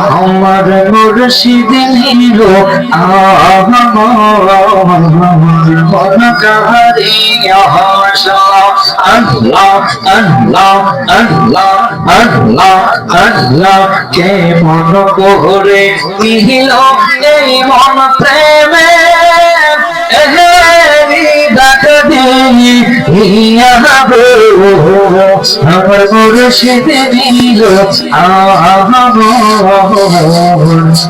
আমার মুর্শিদ নীল মন কাহারিয়া আল্লাহ আল্লাহ আল্লাহ আল্লাহ আল্লাহ কে মন করে নিল এই মন প্রেমে আমার মুর্শিদ নীল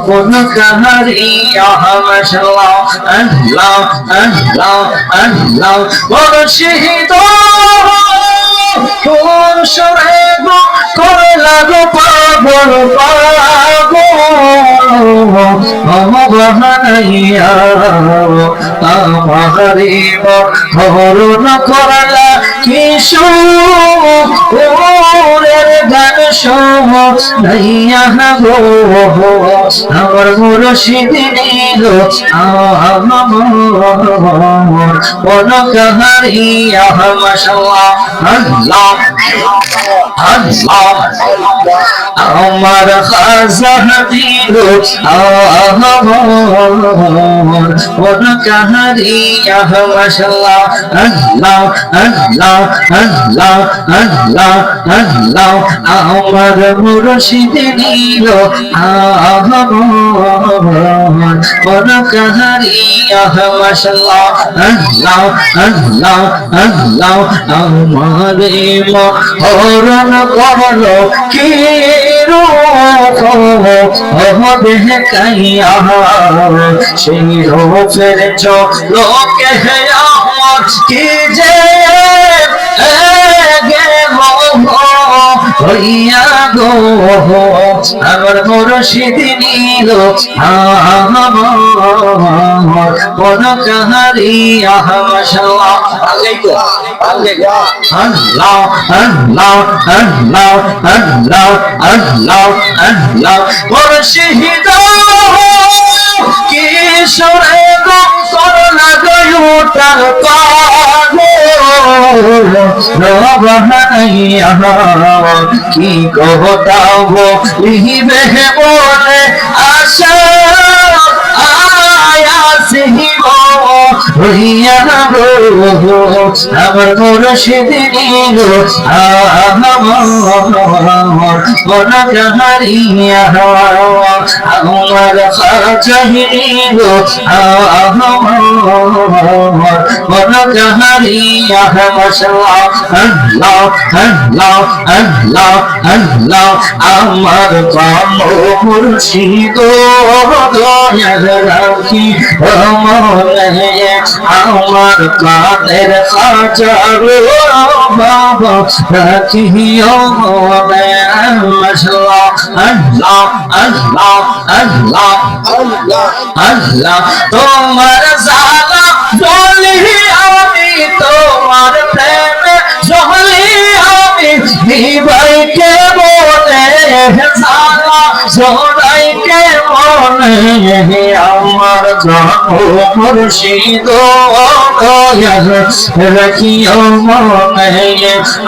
কোন কাহারিয়া মাশাআল্লাহ আল্লাহ আল্লাহ আল্লাহ মুর্শিদ কোন সরে গো করে লাগো পাগল অমগহনাইয়া আমারে হরণ করলা কিশোরের গান সম নাইয়া গো আমার মুর্শিদ নীল কোন কাহারিয়া মাশাআল্লাহ আল্লাহ আল্লাহ আমার খাজা দিল কোন কাহারিয়া মাশাআল্লাহ আল্লাহ আল্লাহ আল্লাহ আল্লাহ আল্লাহ আমার মুর্শিদ নীল কোন কাহারিয়া মাশাআল্লাহ আল্লাহ আল্লাহ আল্লাহ আমারে হরণ করলো কি হবে কাইয়া সেই রূপের চোখে আমার কি যে হইয়া গো আমার মুর্শিদ নীল কোন কাহারিয়া মাশাআল্লাহ আল্লাহ আল্লাহ আল্লাহ আল্লাহ আল্লাহ আল্লাহ মুর্শিদ কিশোরে গো করলা গয়ুটার রবহানাইয়া কি কহতাব লিহিবে বলে আশা আয়াসিব হইয়া গো আমার মুর্শিদ নীল কোন কাহারিয়া আমার খাজা নীল কোন কাহারিয়া মাশাআল্লাহ আল্লাহ আল্লাহ আল্লাহ আল্লাহ আমার মুর্শিদ দয়াল রাখি মনে আমার কাদের খাজা বাবা রাখিও মনে মাশাআল্লাহ আল্লাহ আল্লাহ আল্লাহ আল্লাহ আল্লাহ তোমার জালা বলি আমি তোমার প্রেমে জহলি আমি ভাইকে বলে জালা জোড়াইকে মনে আমার মুর্শিদ দয়াল রাখিও মনে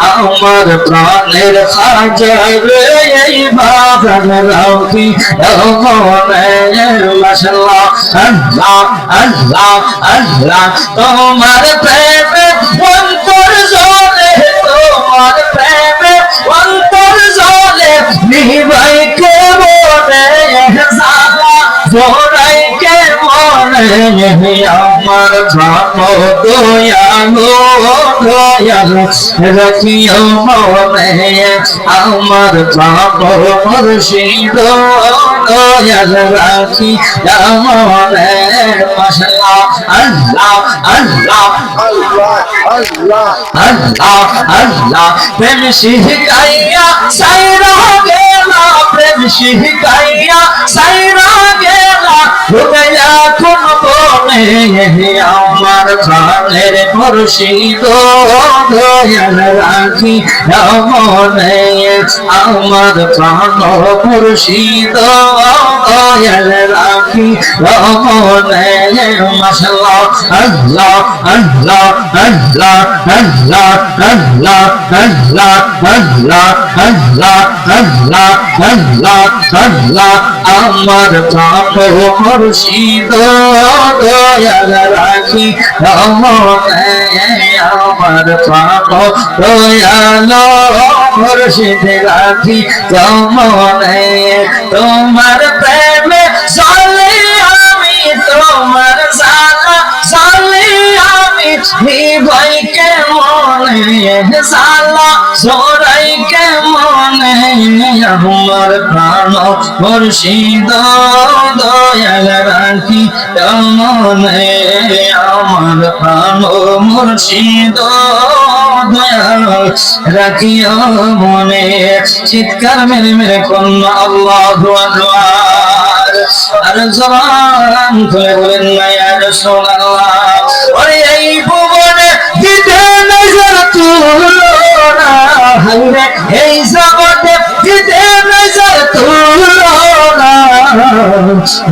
আমার প্রাণের খাজা এই বাবার রাখি মনে মাশাআল্লাহ আল্লাহ আল্লাহ আল্লাহ তোমার প্রেমে অন্তর জ্বলে তোমার প্রেমে অন্তর জ্বলে নিভাইকে মনে জালা জোড়াইকে মনে আমার দয়ালো দয়াল রাখিও মনে আমার মুর্শিদ দয়াল রাখি মনে মাশাআল্লাহ আল্লাহ আল্লাহ আল্লাহ আল্লাহ আল্লাহ আল্লাহ প্রেম শিখাইয়া সাইরা গেলা প্রেম শিখাইয়া সাইরা গেলা ঢুকাইয়া কোন বনে আমার প্রাণের মুর্শিদ দয়াল রাখি মনে আমার প্রাণ মুর্শিদ দয়াল রাখি মনে মাশাআল্লাহ আল্লাহ আল্লাহ আল্লাহ আল্লাহ আল্লাহ আল্লাহ আল্লাহ আল্লাহ আল্লাহ আল্লাহ আল্লাহ আমার প্রাণ মুর্শিদ দয়াল রাখি মনে আমার প্রাণ দয়াল মুর্শিদ রাখি মনে তোমার প্রেমে চলে আমি তোমার জানা চলে আমি ভাইকে মনে সালা সরাইকে মনে আমার প্রাণ মুর্শিদ দয়াল রাখি মনে আমার প্রাণ মুর্শিদ দয়াল রাখি মনে চিৎকার মেরে মেরে কন্যা আল্লাহু আকবার আর জবান খুলে বলেন না ইয়া রাসূলুল্লাহ ওরে এই ভুবনে দিতে নজর তুলনা হায়রে এই জগতে দিতে নজর তুলনা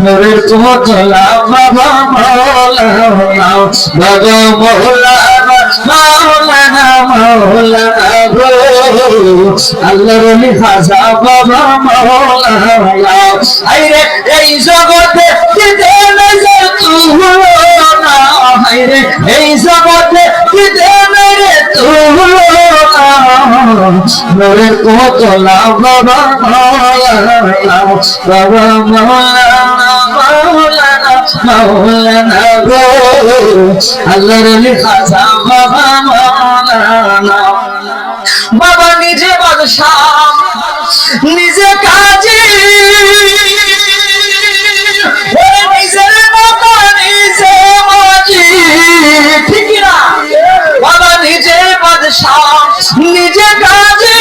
নূরের তোতলা বাবা মাওলানা বাবা মাওলানা মাওলানা মাওলানা গো আল্লাহর ওলি খাজা বাবা মাওলানা হায়রে এই জগতে দিতে নজর তুলনা হায়রে এই জগতে দিতে মেরে তুলনা নূরের কোতলা বাবা মাওলানা বাবা মাওলানা মাওলানা মাওলানা গো আল্লাহর ওলি খাজা বাবা মাওলানা বাবা নিজে বাদশাহ নিজে কাজী নিজের বাবা নিজে মাঝি ঠিক না বাবা নিজে বাদশাহ নিজে কাজী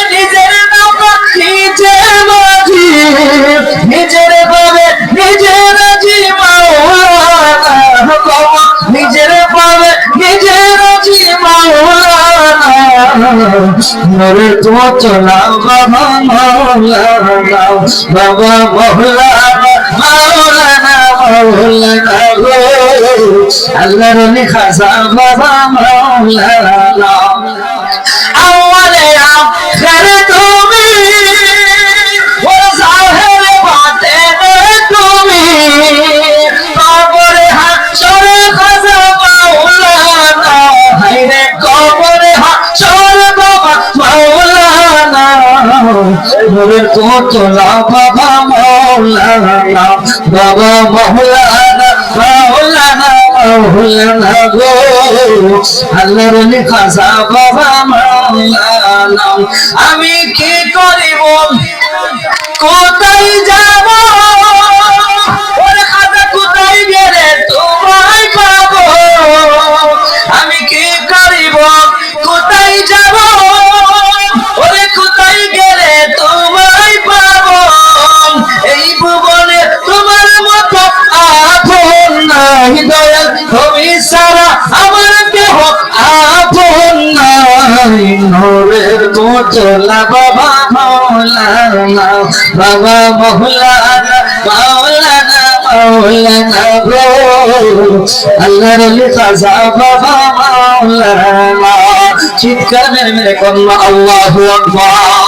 নিজের বাবা নিজে মাঝি নিজের বাবে নিজের রাজি মাওলানা বাবা নিজের বাবে নিজের রাজি মাওলানা নূরের তোতলা বাবা মাওলানা বাবা মাওলানা মাওলানা মাওলানা গো আল্লাহর ওলি খাজা বাবা মাওলানা আওয়ালে আখিরে তুমি ও জাহের বাতেনে তুমি কবরে হাসরে খাজা মাওলানা হায়রে কবরে হাসরে বাবা মাওলানা নূরের তোতলা বাবা মাওলানা বাবা মাওলানা মাওলানা মাওলানা গো আল্লাহর ওলি খাজা বাবা মাওলানা আমি কি করিব কোথায় যাব ওরে খাজা কোথায় গেলে তোমায় পাবো আমি কি করিব কোথায় যাব ওরে কোথায় গেলে তোমায় পাবো এই ভুবনে তোমার মতো আপন নাই দয়াল তুমি সারা আমার দেহ আপন নাই নূরের তোতলা বাবা মাওলানা বাবা মাওলানা মাওলানা মাওলানা গো আল্লাহর ওলি খাজা বাবা মাওলানা চিৎকার মেরে মেরে কন্যা আল্লাহু আকবার।